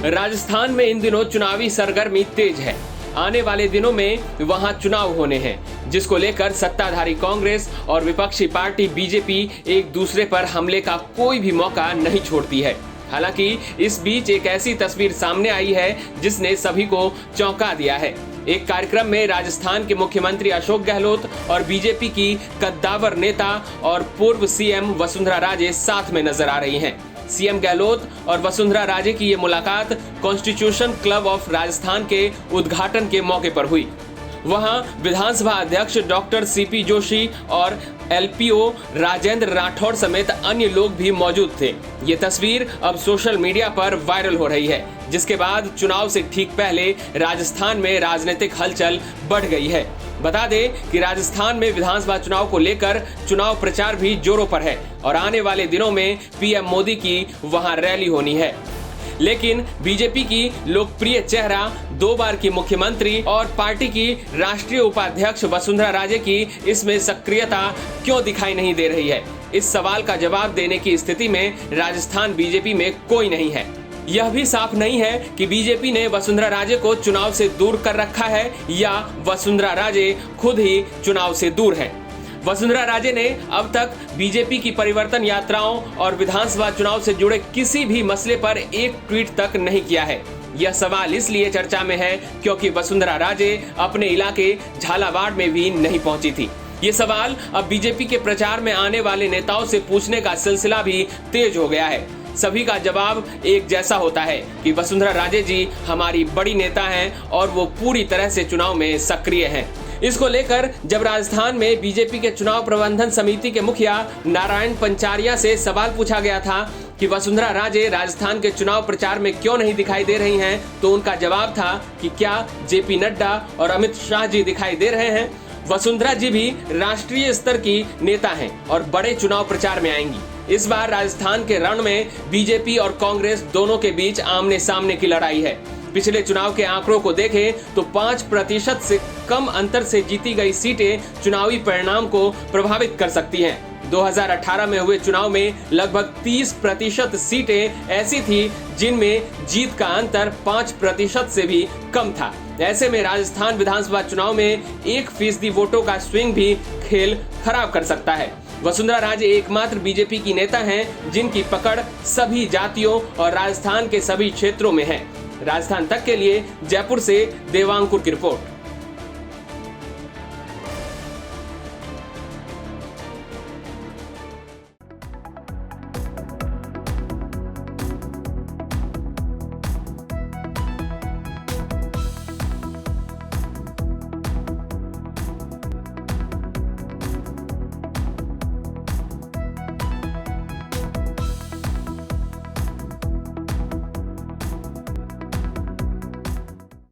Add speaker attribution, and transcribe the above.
Speaker 1: राजस्थान में इन दिनों चुनावी सरगर्मी तेज है। आने वाले दिनों में वहां चुनाव होने हैं, जिसको लेकर सत्ताधारी कांग्रेस और विपक्षी पार्टी बीजेपी एक दूसरे पर हमले का कोई भी मौका नहीं छोड़ती है। हालांकि इस बीच एक ऐसी तस्वीर सामने आई है जिसने सभी को चौंका दिया है। एक कार्यक्रम में राजस्थान के मुख्यमंत्री अशोक गहलोत और बीजेपी की कद्दावर नेता और पूर्व सीएम वसुंधरा राजे साथ में नजर आ रही हैं। सीएम गहलोत और वसुंधरा राजे की ये मुलाकात कॉन्स्टिट्यूशन क्लब ऑफ राजस्थान के उद्घाटन के मौके पर हुई। वहां विधानसभा अध्यक्ष डॉक्टर सीपी जोशी और एलपीओ राजेंद्र राठौड़ समेत अन्य लोग भी मौजूद थे। ये तस्वीर अब सोशल मीडिया पर वायरल हो रही है, जिसके बाद चुनाव से ठीक पहले राजस्थान में राजनीतिक हलचल बढ़ गई है। बता दें कि राजस्थान में विधानसभा चुनाव को लेकर चुनाव प्रचार भी जोरों पर है और आने वाले दिनों में पीएम मोदी की वहां रैली होनी है। लेकिन बीजेपी की लोकप्रिय चेहरा, 2 बार की मुख्यमंत्री और पार्टी की राष्ट्रीय उपाध्यक्ष वसुंधरा राजे की इसमें सक्रियता क्यों दिखाई नहीं दे रही है? इस सवाल का जवाब देने की स्थिति में राजस्थान बीजेपी में कोई नहीं है। यह भी साफ नहीं है कि बीजेपी ने वसुंधरा राजे को चुनाव से दूर कर रखा है या वसुंधरा राजे खुद ही चुनाव से दूर है। वसुंधरा राजे ने अब तक बीजेपी की परिवर्तन यात्राओं और विधानसभा चुनाव से जुड़े किसी भी मसले पर एक ट्वीट तक नहीं किया है। यह सवाल इसलिए चर्चा में है क्योंकि वसुंधरा राजे अपने इलाके झालावाड़ में भी नहीं पहुंची थी। ये सवाल अब बीजेपी के प्रचार में आने वाले नेताओं से पूछने का सिलसिला भी तेज हो गया है। सभी का जवाब एक जैसा होता है कि वसुंधरा राजे जी हमारी बड़ी नेता हैं और वो पूरी तरह से चुनाव में सक्रिय हैं। इसको लेकर जब राजस्थान में बीजेपी के चुनाव प्रबंधन समिति के मुखिया नारायण पंचारिया से सवाल पूछा गया था कि वसुंधरा राजे राजस्थान के चुनाव प्रचार में क्यों नहीं दिखाई दे रही हैं, तो उनका जवाब था कि क्या जेपी नड्डा और अमित शाह जी दिखाई दे रहे हैं? वसुंधरा जी भी राष्ट्रीय स्तर की नेता हैं और बड़े चुनाव प्रचार में आएंगी। इस बार राजस्थान के रण में बीजेपी और कांग्रेस दोनों के बीच आमने सामने की लड़ाई है। पिछले चुनाव के आंकड़ों को देखें तो 5% से कम अंतर से जीती गई सीटें चुनावी परिणाम को प्रभावित कर सकती हैं। 2018 में हुए चुनाव में लगभग 30% सीटें ऐसी थी जिनमें जीत का अंतर 5% से भी कम था। ऐसे में राजस्थान विधानसभा चुनाव में 1% वोटों का स्विंग भी खेल खराब कर सकता है। वसुंधरा राजे एकमात्र बीजेपी की नेता हैं जिनकी पकड़ सभी जातियों और राजस्थान के सभी क्षेत्रों में है। राजस्थान तक के लिए जयपुर से देवांकुर की रिपोर्ट।